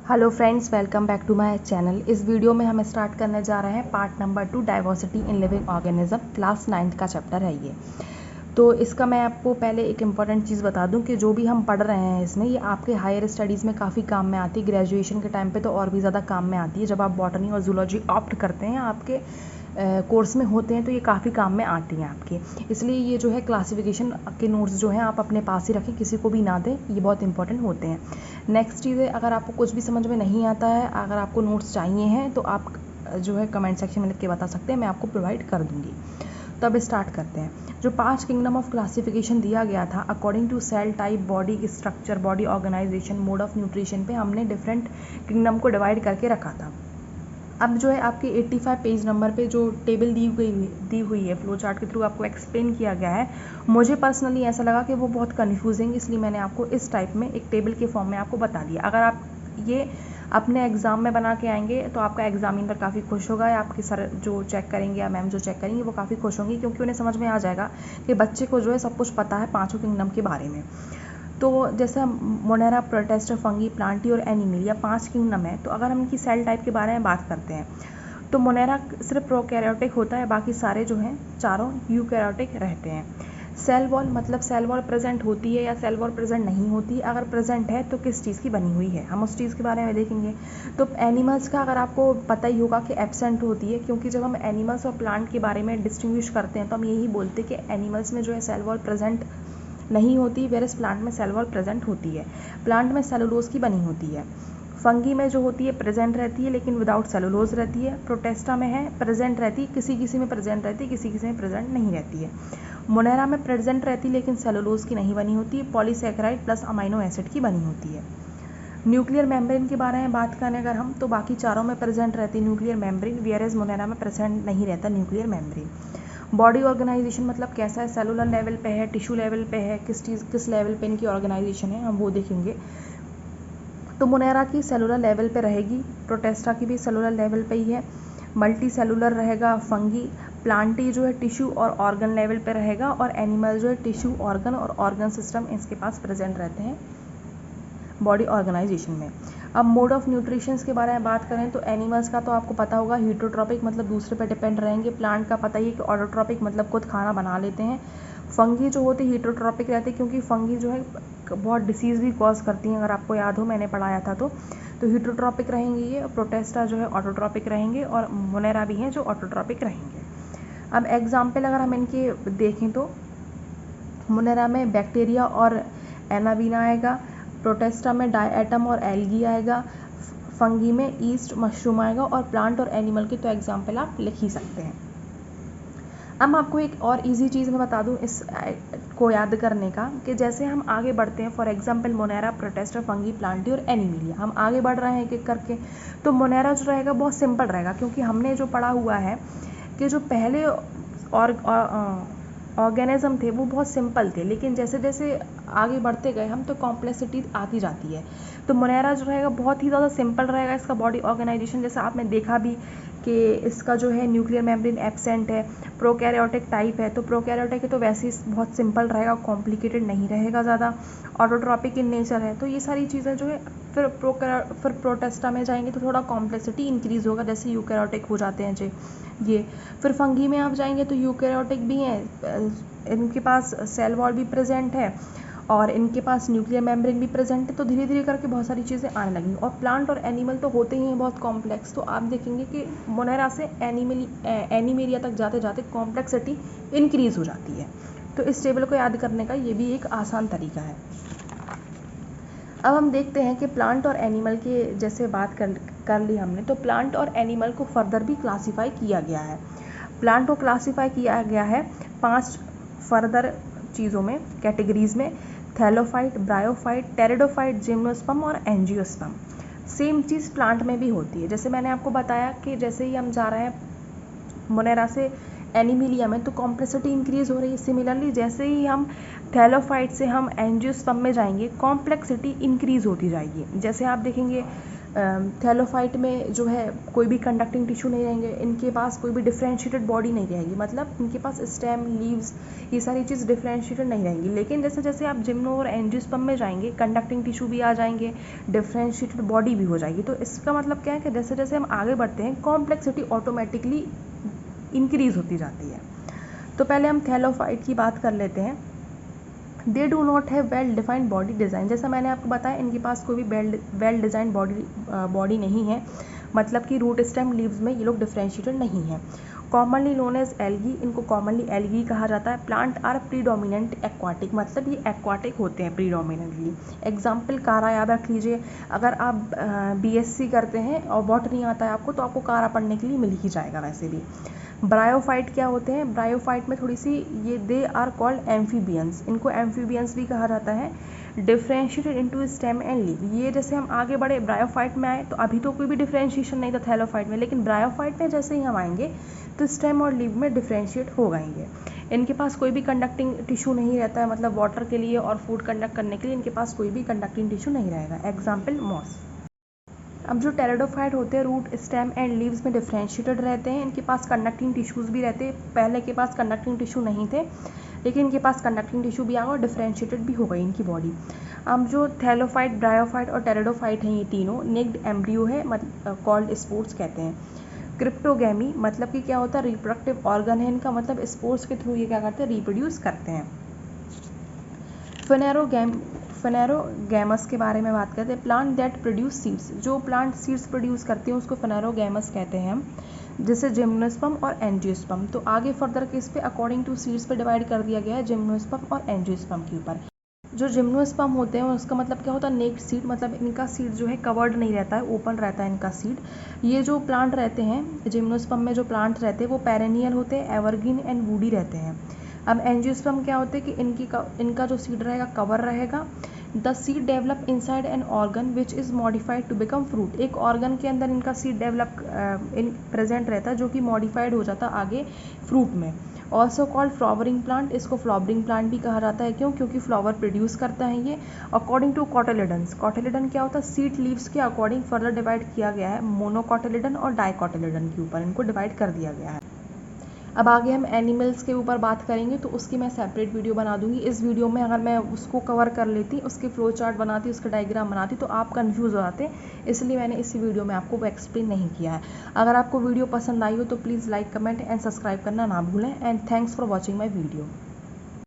Hello friends, welcome back to my channel. इस वीडियो में हम स्टार्ट करने जा रहे हैं part number 2 diversity in living organism. Class 9th का चैप्टर है ये। तो इसका मैं आपको पहले एक इम्पॉर्टेंट चीज़ बता दूं कि जो भी हम पढ़ रहे हैं इसमें ये आपके हायर स्टडीज़ में काफ़ी काम में आती है। ग्रेजुएशन के टाइम पे तो और भी ज़्यादा काम में आती है। जब आप बॉटनी और जूलॉजी ऑप्ट करते हैं आपके कोर्स में होते हैं तो ये काफ़ी काम में आती हैं आपके। इसलिए ये जो है क्लासिफिकेशन के नोट्स जो हैं आप अपने पास ही रखें, किसी को भी ना दें, ये बहुत इंपॉर्टेंट होते हैं। नेक्स्ट चीज़ है, अगर आपको कुछ भी समझ में नहीं आता है, अगर आपको नोट्स चाहिए हैं तो आप जो है कमेंट सेक्शन में लिख के बता सकते हैं, मैं आपको प्रोवाइड कर दूँगी। तो अब स्टार्ट करते हैं। जो 5 किंगडम ऑफ क्लासिफिकेशन दिया गया था according to cell type, body structure, body organization, mode of nutrition पे हमने डिफरेंट किंगडम को डिवाइड करके रखा था। अब जो है आपके 85 पेज नंबर पे जो टेबल दी हुई है फ्लो चार्ट के थ्रू आपको एक्सप्लेन किया गया है, मुझे पर्सनली ऐसा लगा कि वो बहुत कन्फ्यूजिंग, इसलिए मैंने आपको इस टाइप में एक टेबल के फॉर्म में आपको बता दिया। अगर आप ये अपने एग्ज़ाम में बना के आएंगे तो आपका एग्जामिनर काफ़ी खुश होगा, या आपके सर जो चेक करेंगे या मैम जो चेक करेंगे वो काफ़ी खुश होंगी, क्योंकि उन्हें समझ में आ जाएगा कि बच्चे को जो है सब कुछ पता है पाँचों किंगडम के बारे में। तो जैसे मोनेरा, प्रोटेस्टा, फंगी, प्लांटी और एनिमल, या 5 किंगडम है। तो अगर हम इनकी सेल टाइप के बारे में बात करते हैं तो मोनेरा सिर्फ प्रोकैरियोटिक होता है, बाकी सारे जो हैं चारों यूकैरियोटिक रहते हैं। सेल वॉल मतलब सेल वॉल प्रेजेंट होती है या सेल वॉल प्रेजेंट नहीं होती, अगर प्रेजेंट है तो किस चीज़ की बनी हुई है, हम उस चीज़ के बारे में देखेंगे। तो एनिमल्स का अगर आपको पता ही होगा कि एब्सेंट होती है, क्योंकि जब हम एनिमल्स और प्लांट के बारे में डिस्टिंग्विश करते हैं तो हम यही बोलते हैं कि एनिमल्स में जो है सेल वॉल प्रेजेंट नहीं होती, वेरस प्लांट में सेल वॉल प्रेजेंट होती है। प्लांट में सेलुलोज की बनी होती है। फंगी में जो होती है प्रेजेंट रहती है लेकिन विदाउट सेलुलोज रहती है। प्रोटेस्टा में है प्रेजेंट रहती है, किसी किसी में प्रेजेंट रहती है, किसी किसी में प्रेजेंट नहीं रहती है। मोनेरा में प्रेजेंट रहती है लेकिन सेलुलोज की नहीं बनी होती है, पॉलीसैकेराइड प्लस अमाइनो एसिड की बनी होती है। न्यूक्लियर मेम्ब्रेन के बारे में बात करें अगर हम, तो बाकी चारों में प्रेजेंट रहती है न्यूक्लियर मेम्ब्रेन, वेयरएज मोनेरा में प्रेजेंट नहीं रहता न्यूक्लियर मेम्ब्रेन। बॉडी ऑर्गेनाइजेशन मतलब कैसा है, सेलुलर लेवल पे है, टिश्यू लेवल पे है, किस लेवल पे इनकी ऑर्गेनाइजेशन है हम वो देखेंगे। तो मोनेरा की सेलुलर लेवल पे रहेगी, प्रोटेस्टा की भी सेलुलर लेवल पे ही है। मल्टी सेलुलर रहेगा फंगी। प्लांटी जो है टिश्यू और ऑर्गन लेवल पे रहेगा, और एनिमल जो है टिश्यू, ऑर्गन और ऑर्गन सिस्टम इसके पास प्रेजेंट रहते हैं बॉडी ऑर्गेनाइजेशन में। अब मोड ऑफ न्यूट्रिशंस के बारे में बात करें तो एनिमल्स का तो आपको पता होगा, हीटरोट्रॉपिक मतलब दूसरे पे डिपेंड रहेंगे। प्लांट का पता ही है कि ऑटोट्रॉपिक मतलब खुद खाना बना लेते हैं। फंगी जो होती है हीटरोट्रॉपिक रहती है, क्योंकि फंगी जो है बहुत डिसीज़ भी कॉज करती हैं, अगर आपको याद हो मैंने पढ़ाया था तो हीटरोट्रॉपिक रहेंगे ये। प्रोटेस्टा जो है ऑटोट्रॉपिक रहेंगे, और मोनेरा भी हैं जो ऑटोट्रॉपिक रहेंगे। अब एग्जाम्पल अगर हम इनके देखें तो मोनेरा में बैक्टीरिया और एनाबीना आएगा, प्रोटेस्टा में डायएटम और एल्गी आएगा, फंगी में ईस्ट, मशरूम आएगा, और प्लांट और एनिमल के तो एग्जाम्पल आप लिख ही सकते हैं। अब मैं आपको एक और इजी चीज़ मैं बता दूं इस को याद करने का, कि जैसे हम आगे बढ़ते हैं, for example Monera, Protista, fungi, Plantae और एनिमिलिया, हम आगे बढ़ रहे हैं एक एक करके। तो मोनेरा जो रहेगा बहुत सिंपल रहेगा, क्योंकि हमने जो पढ़ा हुआ है कि जो पहले ऑर्गेनिज्म थे वो बहुत सिंपल थे, लेकिन जैसे जैसे आगे बढ़ते गए हम तो कॉम्प्लेक्सिटी आती जाती है। तो मोनेरा जो रहेगा बहुत ही ज़्यादा सिंपल रहेगा, इसका बॉडी ऑर्गेनाइजेशन जैसे आपने देखा भी कि इसका जो है न्यूक्लियर मेम्ब्रेन एब्सेंट है। प्रोकैरियोटिक टाइप है, तो प्रोकैरियोटिक है तो वैसे ही बहुत सिंपल रहेगा, कॉम्प्लिकेटेड नहीं रहेगा ज़्यादा। ऑटोट्रॉपिक इन नेचर है, तो ये सारी चीज़ें जो है फिर प्रोटेस्टा में जाएंगे तो थोड़ा कॉम्प्लेक्सिटी इंक्रीज़ होगा, जैसे यूकैरियोटिक हो जाते हैं जी ये। फिर फंगी में आप जाएंगे तो यूकैरियोटिक भी हैं, इनके पास सेल वॉल भी प्रेजेंट है और इनके पास न्यूक्लियर मेम्ब्रेन भी प्रेजेंट है, तो धीरे धीरे करके बहुत सारी चीज़ें आने लगेंगी। और प्लांट और एनिमल तो होते ही हैं बहुत कॉम्प्लेक्स, तो आप देखेंगे कि मोनेरा से एनिमेलिया तक जाते जाते कॉम्प्लेक्सिटी इंक्रीज़ हो जाती है। तो इस टेबल को याद करने का ये भी एक आसान तरीका है। अब हम देखते हैं कि प्लांट और एनिमल के जैसे बात कर ली हमने, तो प्लांट और एनिमल को फर्दर भी क्लासीफाई किया गया है। प्लांट को क्लासीफाई किया गया है 5 फर्दर चीज़ों में, कैटेगरीज में: थैलोफाइट, ब्रायोफाइट, टेरिडोफाइट, जिम्नोस्पर्म और एंजियोस्पर्म। सेम चीज़ प्लांट में भी होती है। जैसे मैंने आपको बताया कि जैसे ही हम जा रहे हैं मोनेरा से एनिमिलिया में तो कॉम्प्लेक्सिटी इंक्रीज़ हो रही है। सिमिलरली जैसे ही हम थैलोफाइट से हम एंजियोस्पर्म में जाएंगे कॉम्प्लेक्सिटी इंक्रीज़ होती जाएगी। जैसे आप देखेंगे थैलोफाइट में जो है कोई भी कंडक्टिंग टिश्यू नहीं रहेंगे, इनके पास कोई भी डिफ्रेंशिएटेड बॉडी नहीं रहेगी, मतलब इनके पास स्टेम, लीव्स, ये सारी चीज़ डिफ्रेंशिएटेड नहीं रहेंगी। लेकिन जैसे जैसे आप जिम्नो और एंजियोस्पर्म में जाएंगे, कंडक्टिंग टिश्यू भी आ जाएंगे, डिफ्रेंशिएटेड बॉडी भी हो जाएगी। तो इसका मतलब क्या है कि जैसे जैसे हम आगे बढ़ते हैं कॉम्प्लेक्सिटी ऑटोमेटिकली इंक्रीज होती जाती है। तो पहले हम थैलोफाइट की बात कर लेते हैं। They do not have well defined body design. जैसा मैंने आपको बताया, इनके पास कोई भी वेल डिज़ाइन बॉडी नहीं है, मतलब कि रूट स्टेम लीव्स में ये लोग डिफ्रेंशिएटेड नहीं है। कॉमनली नोन एज एल्गी, इनको कॉमनली एल्गी कहा जाता है। प्लांट आर प्रीडोमिनेंट एक्वाटिक, मतलब ये एक्वाटिक होते हैं प्रीडोमिनेंटली। एग्जाम्पल कारा याद रख लीजिए, अगर आप BSc करते हैं और बॉटनी आता है आपको, तो आपको कारा पढ़ने के लिए मिल ही जाएगा वैसे भी। ब्रायोफाइट क्या होते हैं? ब्रायोफाइट में थोड़ी सी ये दे आर कॉल्ड एम्फीबियंस, इनको एम्फीबियंस भी कहा जाता है। Differentiated into stem and leave, ये जैसे हम आगे बढ़े ब्रायोफाइट में आए तो अभी तो कोई भी डिफ्रेंशिएशन नहीं था थैलोफाइट में, लेकिन ब्रायोफाइट में जैसे ही हम आएंगे तो स्टेम और लीव में डिफ्रेंशिएट हो जाएंगे। इनके पास कोई भी कंडक्टिंग टिश्यू नहीं रहता है, मतलब वाटर के लिए और फूड कंडक्ट करने के लिए इनके पास कोई भी कंडक्टिंग टिश्यू नहीं रहेगा। Example moss. अब जो टेरिडोफाइट होते हैं रूट स्टेम एंड लीव्स में डिफ्रेंशिएटेड रहते हैं, इनके पास कंडक्टिंग टिश्यूज़ भी रहते हैं। पहले के पास कंडक्टिंग टिश्यू नहीं थे, लेकिन इनके पास कंडक्टिंग टिश्यू भी आ गया और डिफ्रेंशिएटेड भी हो गई इनकी बॉडी। अब जो थैलोफाइट, ब्रायोफाइट और टेरिडोफाइट हैं, ये तीनों नेक्ड एम्ब्रियो है, मतलब कॉल्ड स्पोर्ट्स कहते हैं। क्रिप्टोगैमी, मतलब कि क्या होता है? रिप्रोडक्टिव ऑर्गन है इनका, मतलब स्पोर्ट्स के थ्रू ये क्या करते हैं? रिप्रोड्यूस करते हैं। फेनेरोगैमस के बारे में बात करते हैं। प्लांट दैट प्रोड्यूस सीड्स, जो प्लांट सीड्स प्रोड्यूस करते हैं उसको फेनेरोगैमस कहते हैं हम, जैसे जिम्नोस्पर्म और एंजियोस्पर्म। तो आगे फर्दर के इस पे अकॉर्डिंग टू सीड्स पे डिवाइड कर दिया गया है, जिम्नोस्पर्म और एंजियोस्पर्म के ऊपर। जो जिम्नोस्पर्म होते हैं उसका मतलब क्या होता है? नेक्ड सीड, मतलब इनका सीड जो है कवर्ड नहीं रहता है, ओपन रहता है इनका सीड। ये जो प्लांट रहते हैं जिम्नोस्पर्म में, जो प्लांट रहते हैं वो पेरेनियल होते हैं, एवरग्रीन एंड वुडी रहते हैं। अब एंजियोस्पर्म क्या होते हैं कि इनका जो सीड रहेगा कवर रहेगा। The seed develop inside an organ which is modified to become fruit, एक ऑर्गन के अंदर इनका सीड डेवलप प्रेजेंट रहता है, जो कि मॉडिफाइड हो जाता है आगे फ्रूट में। ऑल्सो कॉल्ड फ्लावरिंग प्लांट, इसको फ्लावरिंग प्लांट भी कहा जाता है। क्यों? क्योंकि फ्लावर प्रोड्यूस करता है ये। अकॉर्डिंग टू कॉटिलिडन्स, कॉटिलिडन क्या होता है? सीड लीव्स के अकॉर्डिंग फर्दर डिवाइड किया गया है, मोनोकॉटिलिडन और डाइकॉटिलिडन के ऊपर इनको डिवाइड कर दिया गया है। अब आगे हम एनिमल्स के ऊपर बात करेंगे, तो उसकी मैं सेपरेट वीडियो बना दूंगी। इस वीडियो में अगर मैं उसको कवर कर लेती, उसके फ्लो चार्ट बनाती, उसका डायग्राम बनाती, तो आप कंफ्यूज हो जाते, इसलिए मैंने इसी वीडियो में आपको वो एक्सप्लेन नहीं किया है। अगर आपको वीडियो पसंद आई हो तो please like, comment and subscribe करना ना भूलें। And thanks for watching my video.